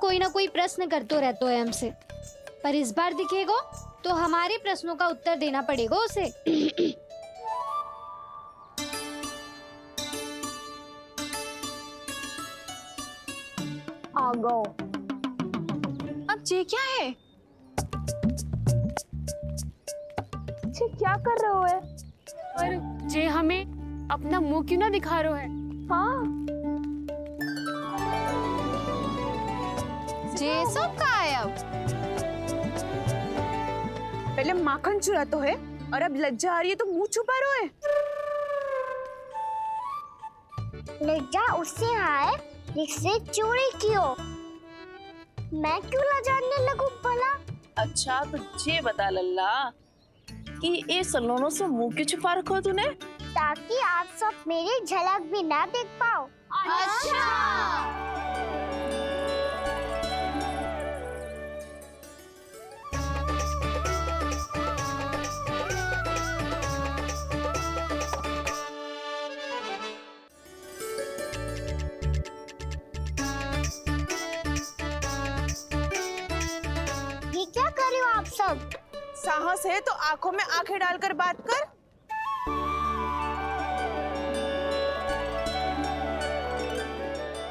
कोई ना कोई प्रश्न करते रहते है हमसे, पर इस बार दिखेगा तो हमारे प्रश्नों का उत्तर देना पड़ेगा उसे। आ गो। अब ये क्या है? ये क्या कर रहे हो है? पर जे हमें अपना मुंह क्यों ना दिखा रहे है? हाँ, जे सब का है अब? पहले माखन चुरा तो है और अब लज्जा आ रही है तो मुंह छुपा रहे है। लज्जा उससे है जिससे चोरी की हो। मैं क्यों लजाने लगूं भला? अच्छा तो ये बता लल्ला कि ये सलोनों से मुंह क्यों छुपा रखो तूने? ताकि आप सब मेरी झलक भी ना देख पाओ। अच्छा। ये क्या कर रहे हो आप सब? साहस है तो आंखों में आंखें डालकर बात कर।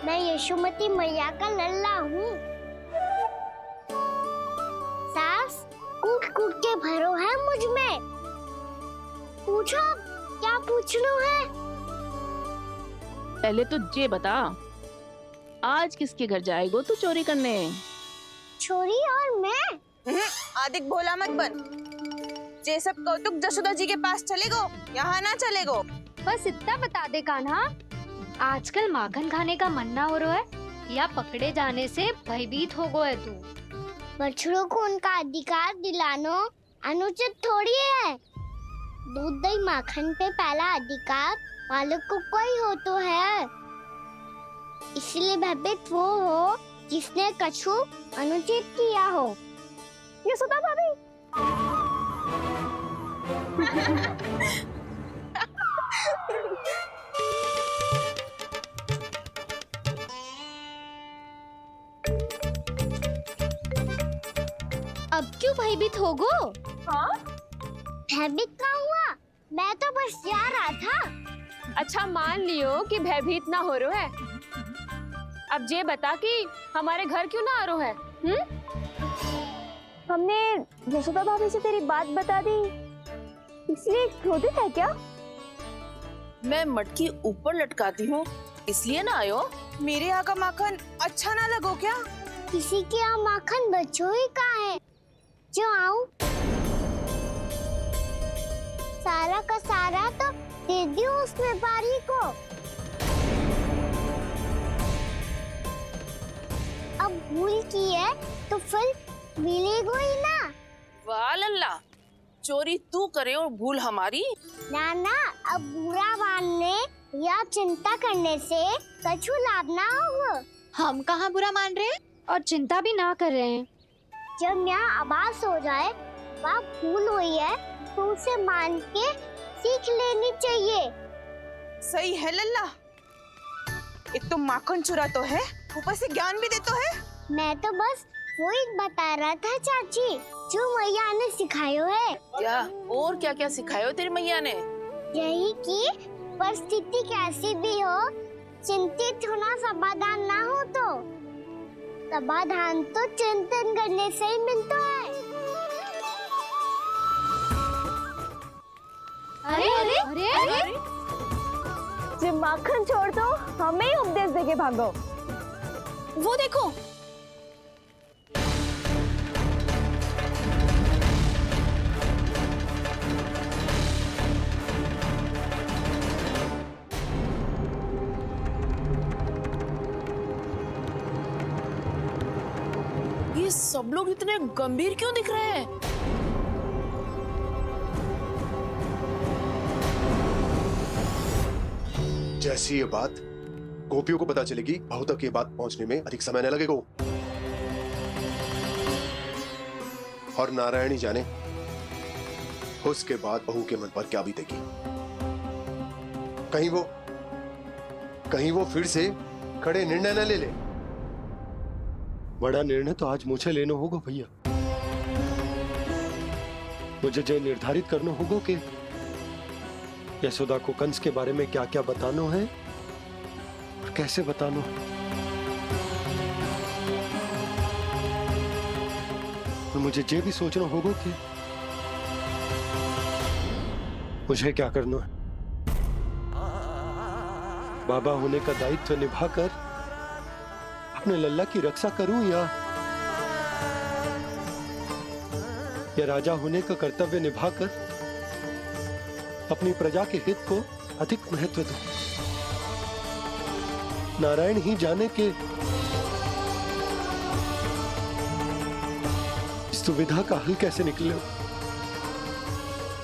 मैं यशोमती मैया का लल्ला हूँ। सास कूट कूट के भरो है मुझ में। पूछो क्या पूछना है? पहले तो ये बता, आज किसके घर जाएगो तू चोरी करने? छोरी और मैं। आदिक भोला मत बन। ये सब कौतुक जशोदा जी के पास चलेगो, यहाँ ना चलेगो। बस इतना बता दे कान्हा, आजकल माखन खाने का मन ना हो रहा है या पकड़े जाने से भयभीत हो गया है तू? बछड़ों को उनका अधिकार दिलाना अनुचित थोड़ी है। दूध दही माखन पे पहला अधिकार मालिक को कोई हो तो है। इसलिए भयभीत वो हो जिसने कछु अनुचित किया हो। यशोदा भाभी। अब क्यों भयभीत हो गो? हाँ? भयभीत का हुआ? मैं तो बस जा रहा था। अच्छा मान लियो कि भयभीत ना हो रहा है। अब ये बता कि हमारे घर क्यों ना आ रहा है? हमने यशोदा भाभी से तेरी बात बता दी, इसलिए क्रोधित है क्या? मैं मटकी ऊपर लटकाती हूँ इसलिए ना आयो? मेरे यहाँ का माखन अच्छा ना लगो क्या? किसी के यहाँ माखन बच्चों ही का है जो आऊं? सारा का सारा तो दे दियो उस व्यापारी को। अब भूल की है तो फिर मिलेगो ही ना। वाह लल्ला, चोरी तू करे और भूल हमारी। ना ना, अब बुरा मानने या चिंता करने से कछु लाभ ना होगा। हम कहाँ बुरा मान रहे हैं और चिंता भी ना कर रहे हैं। जब यहाँ आभास हो जाए वहाँ भूल हुई है तो उसे मान के सीख लेनी चाहिए। सही है लल्ला। एक तो माखन चुरा तो है, ऊपर से ज्ञान भी दे तो है। मैं तो बस वही बता रहा था चाची जो मैया ने सिखायो है। क्या और क्या क्या सिखायो तेरी मैया ने? यही कि परिस्थिति कैसी भी हो चिंतित होना समाधान ना हो तो समाधान तो चिंतन करने से ही मिलता है। अरे अरे अरे, अरे? जब माखन छोड़ दो हमें ही उपदेश देके भागो। वो देखो, ये सब लोग इतने गंभीर क्यों दिख रहे हैं? जैसी ये बात गोपियों को पता चलेगी, बहू तक ये बात पहुंचने में अधिक समय न लगेगा। और नारायणी जाने उसके बाद बहू के मन पर क्या बीतेगी। कहीं वो फिर से खड़े निर्णय न ले ले। बड़ा निर्णय तो आज मुझे लेना होगा भैया। मुझे जो निर्धारित करना होगा कि यशोदा को कंस के बारे में क्या क्या बताना है और कैसे बताना है। और मुझे ये भी सोचना होगा कि मुझे क्या करना है। बाबा होने का दायित्व निभाकर अपने लल्ला की रक्षा करूं या राजा होने का कर्तव्य निभाकर अपनी प्रजा के हित को अधिक महत्व दूं। नारायण ही जाने के इस दुविधा का हल कैसे निकले।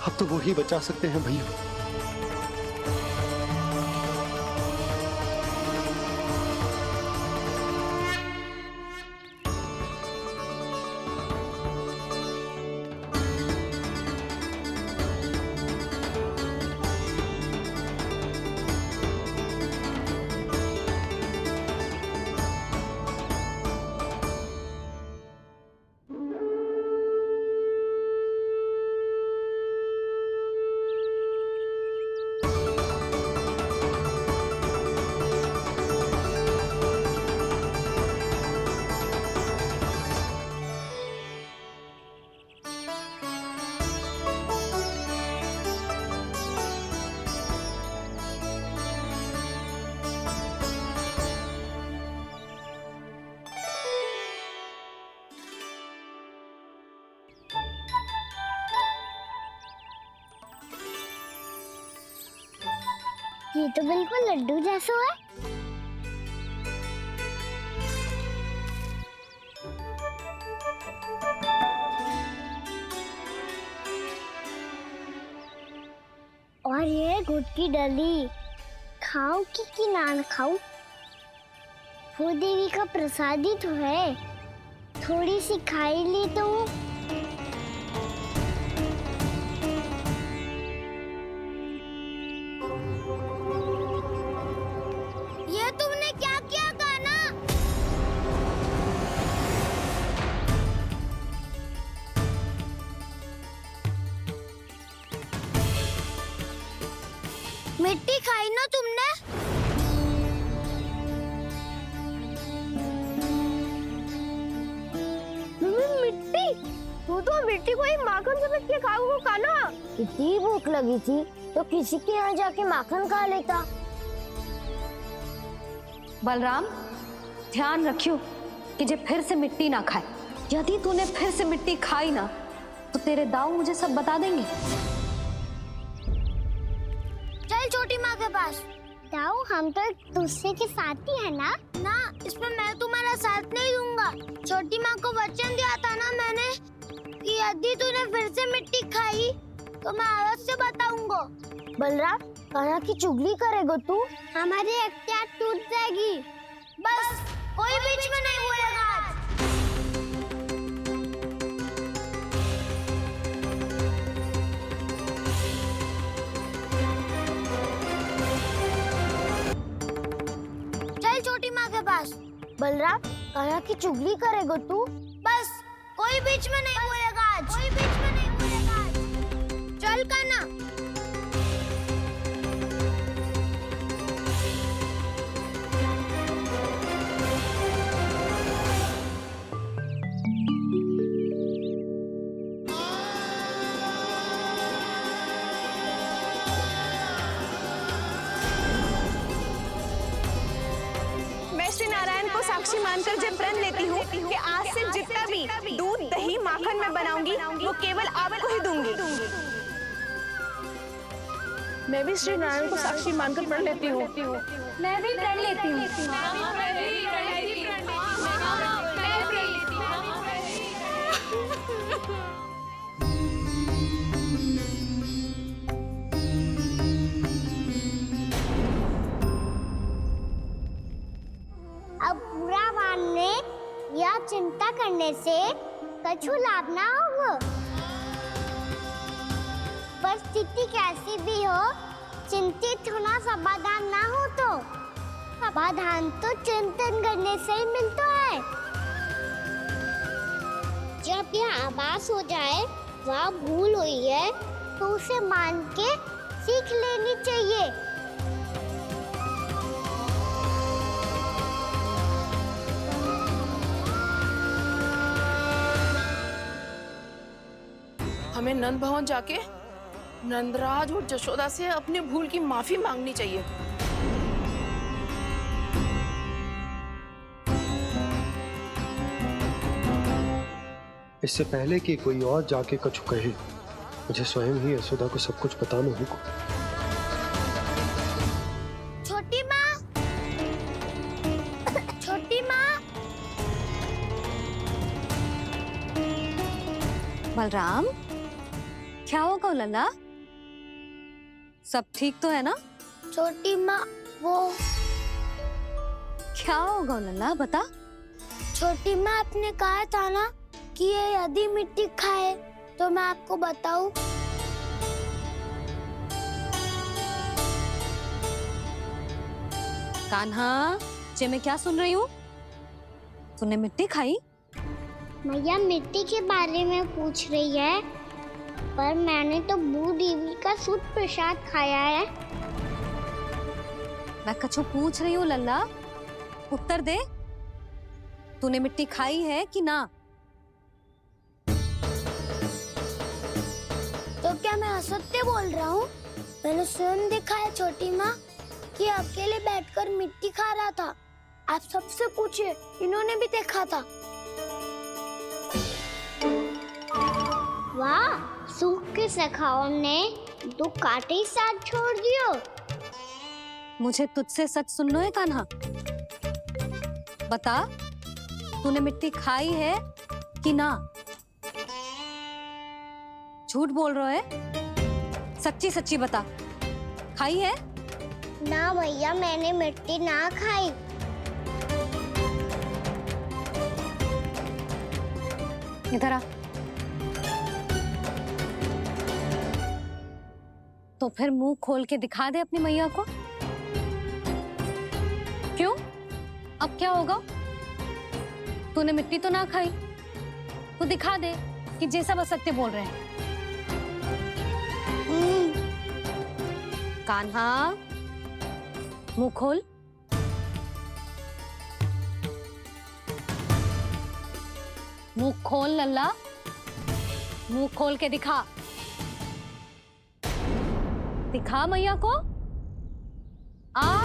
अब तो वो ही बचा सकते हैं भैया। ये तो बिल्कुल लड्डू जैसा है। और ये गुड़ की डली खाओ कि ना खाओ, वो देवी का प्रसाद ही तो है। थोड़ी सी खाई ली तो ये तुमने क्या किया कान्हा? मिट्टी खाई ना तुमने? मिट्टी? तू तो मिट्टी को ही माखन समझ के खाओगे कान्हा। इतनी भूख लगी थी तो किसी के यहाँ जाके माखन खा लेता। बलराम, ध्यान रखियो कि जे फिर से मिट्टी ना खाए। यदि तूने फिर से मिट्टी खाई ना तो तेरे दाऊ मुझे सब बता देंगे। चल छोटी माँ के पास। दाऊ, हम तो एक दूसरे के साथी है ना? ना, इसमें मैं तुम्हारा साथ नहीं दूंगा। छोटी माँ को वचन दिया था ना मैंने कि यदि तूने फिर से मिट्टी खाई तो मैं अवश्य बताऊंगा। बलराम, कान्हा की चुगली करेगा तू? हमारी अख्तियार टूट जाएगी। बस कोई बीच में नहीं बोलेगा आज। चल छोटी माँ के पास। बलराम, कान्हा की चुगली करेगा तू? बस कोई बीच में नहीं बोलेगा आज। कोई बीच में नहीं बोलेगा आज। चल कान्हा। मैं श्री नारायण को साक्षी मानकर जब प्रण लेती हूँ कि आज से जितना भी दूध, दही, माखन मैं बनाऊंगी वो केवल आपको ही दूंगी। मैं भी श्री नारायण को साक्षी मानकर प्रण लेती हूँ। मैं भी प्रण लेती हूँ। अब बुरा मानने या चिंता करने से कछु लाभ ना होगा। परिस्थिति कैसी भी हो, चिंतित होना समाधान ना हो तो समाधान तो चिंतन करने से ही मिलता है। जब ये आभास हो जाए वह भूल हुई है तो उसे मान के सीख लेनी चाहिए। हमें नंद भवन जाके नंदराज और जशोदा से अपनी भूल की माफी मांगनी चाहिए। इससे पहले कि कोई और जाके कछु कहे, मुझे स्वयं ही यशोदा को सब कुछ बताना होगा। छोटी माँ, छोटी माँ। बलराम, क्या होगा लल्ला? सब ठीक तो है ना? छोटी माँ, वो क्या होगा लल्ला, बता। छोटी माँ, आपने कहा था ना कि ये यदि मिट्टी खाए तो मैं आपको बताऊं। कान्हा, जे मैं क्या सुन रही हूँ? तूने मिट्टी खाई? मैया मिट्टी के बारे में पूछ रही है, पर मैंने तो भू देवी का शुद्ध प्रसाद खाया है। मैं कछु पूछ रही हूँ लल्ला, उत्तर दे। तूने मिट्टी खाई है कि ना? तो क्या मैं असत्य बोल रहा हूँ? मैंने स्वयं देखा है छोटी माँ कि अकेले बैठकर मिट्टी खा रहा था। आप सबसे पूछिए, इन्होंने भी देखा था। वाह, सूख के सखाओ ने 2 कांटे ही साथ छोड़ दियो। मुझे तुझसे सच सुनना है कान्हा। बता, तूने मिट्टी खाई है कि ना? झूठ बोल रहा है, सच्ची सच्ची बता, खाई है? ना भैया, मैंने मिट्टी ना खाई। इधर आ। तो फिर मुंह खोल के दिखा दे अपनी मैया को। क्यों? अब क्या होगा? तूने मिट्टी तो ना खाई, तो दिखा दे कि जे सब असत्य बोल रहे हैं। कान्हा, मुंह खोल। मुंह खोल लल्ला, मुंह खोल के दिखा। दिखा मैया को। आ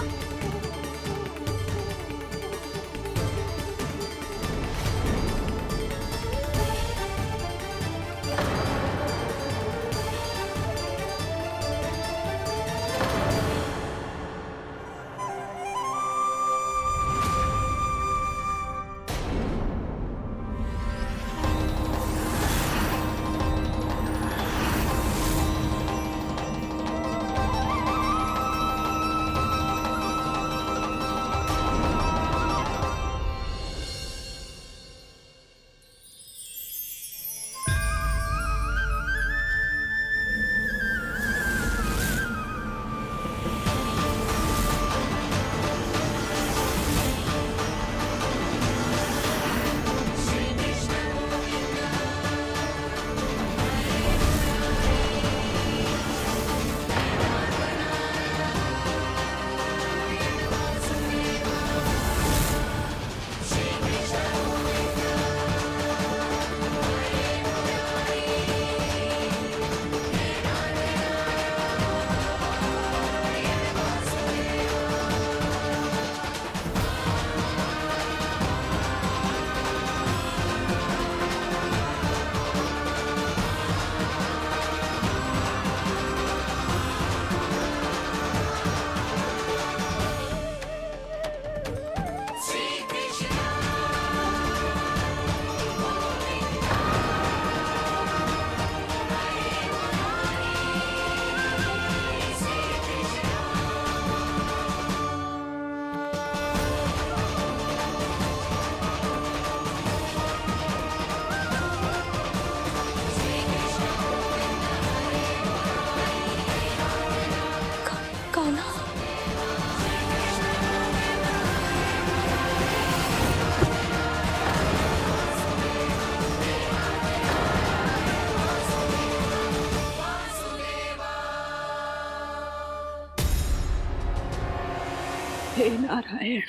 हे नारायण,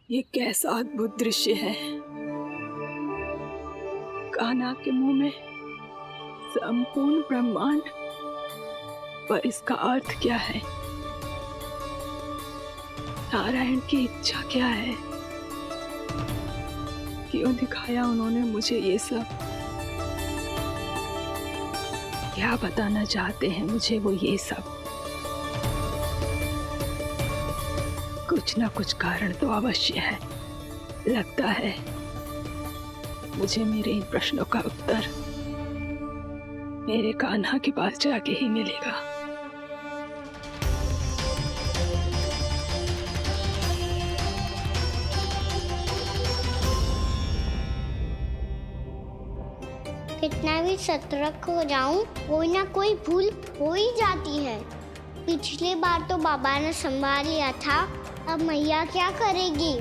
ये कैसा अद्भुत दृश्य है। कान्हा के मुंह में संपूर्ण ब्रह्मांड, पर इसका अर्थ क्या है? नारायण की इच्छा क्या है? क्यों दिखाया उन्होंने मुझे ये सब? क्या बताना चाहते हैं मुझे वो ये सब? कुछ ना कुछ कारण तो अवश्य है। लगता है मुझे मेरे इन प्रश्नों का उत्तर मेरे कान्हा के पास जाके ही मिलेगा। कितना भी सतर्क हो जाऊं, कोई ना कोई भूल हो ही जाती है। पिछली बार तो बाबा ने संभाल लिया था, अब मैया क्या करेगी?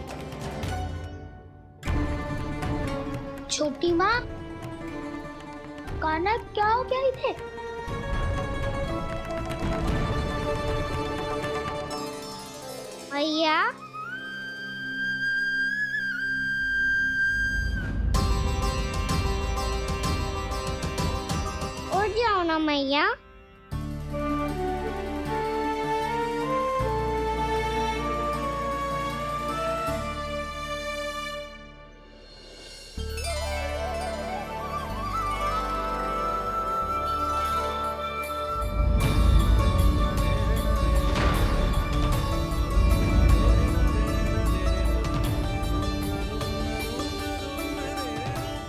छोटी माँ, कान्हा क्या हो गया इधर? मैया, उठ जाओ ना मैया।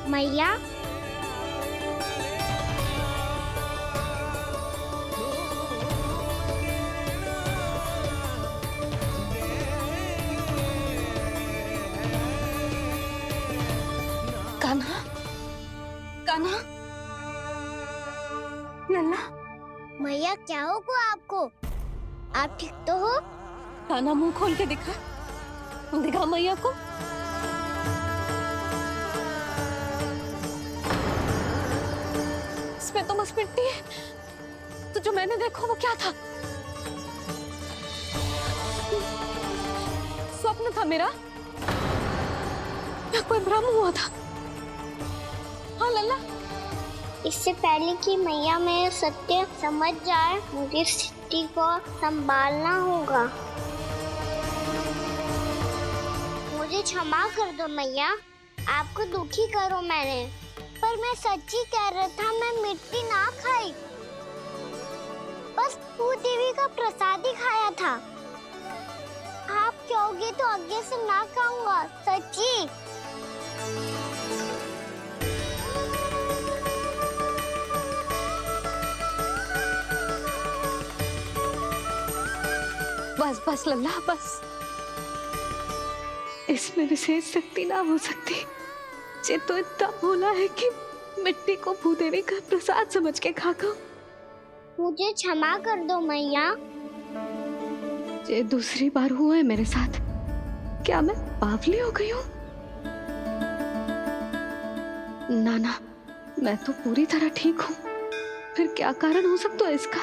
मैया, कान्हा, कान्हा, लल्ला, मैया क्या होगा आपको? आप ठीक तो हो? कान्हा मुंह खोल के दिखा, दिखा मैया को। इसमें तो बस मिट्टी है, तो जो मैंने देखा वो क्या था? स्वप्न था मेरा या कोई भ्रम हुआ था? हाँ लल्ला, इससे पहले कि मैया मेरे सत्य समझ जाए, मुझे स्थिति को संभालना होगा। मुझे क्षमा कर दो मैया, आपको दुखी करो मैंने, पर मैं सच्ची कह रहा था, मैं मिट्टी ना खाई, बस भूदेवी का प्रसाद ही खाया था। आप कहोगे तो आगे से ना खाऊंगा, सच्ची। बस बस लल्ला, बस। इसमें विशेष शक्ति ना हो सकती। ये तो इतना भोला है कि मिट्टी को भूदेवी का प्रसाद समझ के खा गया। मुझे क्षमा कर दो मैया। ये दूसरी बार हुआ है मेरे साथ। क्या मैं बावली हो गई हूँ? ना ना, मैं तो पूरी तरह ठीक हूँ। फिर क्या कारण हो सकता है इसका?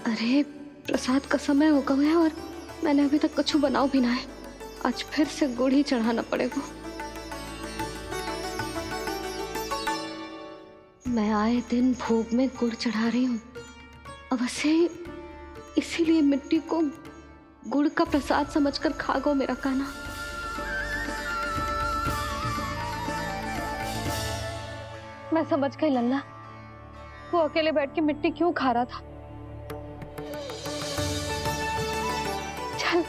अरे प्रसाद का समय हो गया है और मैंने अभी तक कुछ बनाओ भी ना है। आज फिर से गुड़ ही चढ़ाना पड़ेगा। मैं आए दिन भोग में गुड़ चढ़ा रही हूँ, अवश्य इसीलिए मिट्टी को गुड़ का प्रसाद समझकर खा गो मेरा कान्हा। मैं समझ गई लल्ला, वो अकेले बैठ के मिट्टी क्यों खा रहा था। चल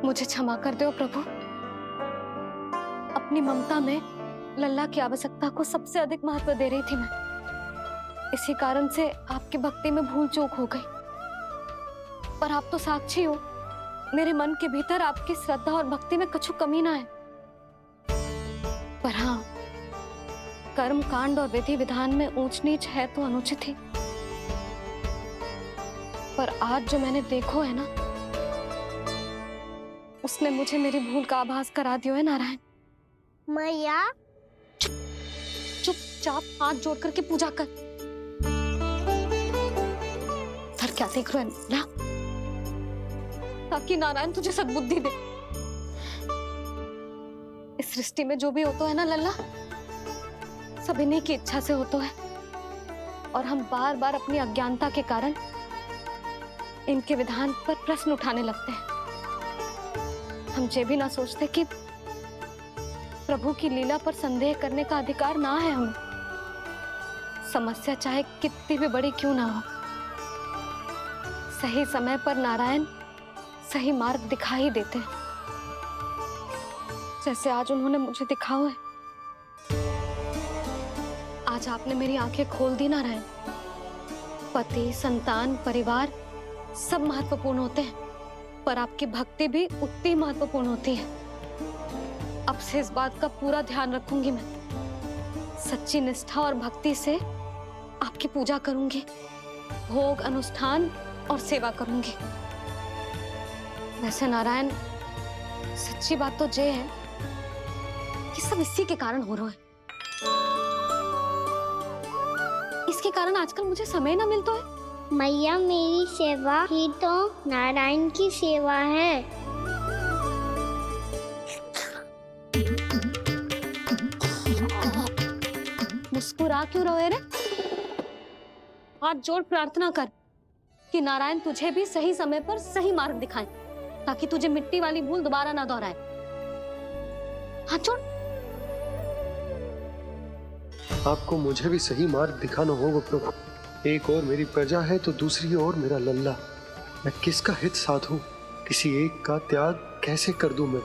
मुझे क्षमा कर दो प्रभु। अपनी ममता में लल्ला की आवश्यकता को सबसे अधिक महत्व दे रही थी मैं। इसी कारण से आपकी भक्ति में भूल चूक हो गई। पर आप तो साक्षी हो, मेरे मन के भीतर आपकी श्रद्धा और भक्ति में कुछ कमी ना है। पर हाँ, कर्म कांड और विधि विधान में ऊंच नीच है तो अनुचित ही। पर आज जो मैंने देखो है ना, उसने मुझे मेरी भूल का आभास करा दियो है नारायण। मैया चुपचाप हाथ जोड़ करके पूजा कर। सर क्या देख रहे हो ना, ताकि नारायण तुझे सद्बुद्धि दे। इस सृष्टि में जो भी होता है ना लल्ला, सब इन्हीं की इच्छा से होता है, और हम बार बार अपनी अज्ञानता के कारण इनके विधान पर प्रश्न उठाने लगते हैं। हम ये भी ना सोचते कि प्रभु की लीला पर संदेह करने का अधिकार ना है हमें, समस्या चाहे कितनी भी बड़ी क्यों ना हो। सही समय पर नारायण सही मार्ग दिखा ही देते हैं, जैसे आज उन्होंने मुझे दिखाओ है। आज आपने मेरी आंखें खोल दी नारायण। पति, संतान, परिवार सब महत्वपूर्ण होते हैं, पर आपकी भक्ति भी उतनी महत्वपूर्ण होती है। अब से इस बात का पूरा ध्यान रखूंगी मैं। सच्ची निष्ठा और भक्ति से आपकी पूजा करूंगी, भोग, अनुष्ठान और सेवा करूंगी। वैसे नारायण, सच्ची बात तो ये है कि सब इसी के कारण हो रहा है। इसके कारण आजकल मुझे समय ना मिलता है। मैया, मेरी सेवा ही तो नारायण की सेवा है। मुस्कुरा क्यों रहे रे? हाथ जोड़ प्रार्थना कर कि नारायण तुझे भी सही समय पर सही मार्ग दिखाएं, ताकि तुझे मिट्टी वाली भूल दोबारा ना दोहराए। हाथ जोड़। आपको मुझे भी सही मार्ग दिखाना होगा प्रभु। एक और मेरी प्रजा है तो दूसरी ओर मेरा लल्ला। मैं किसका हित साधूं? किसी एक का त्याग कैसे कर दूं मैं?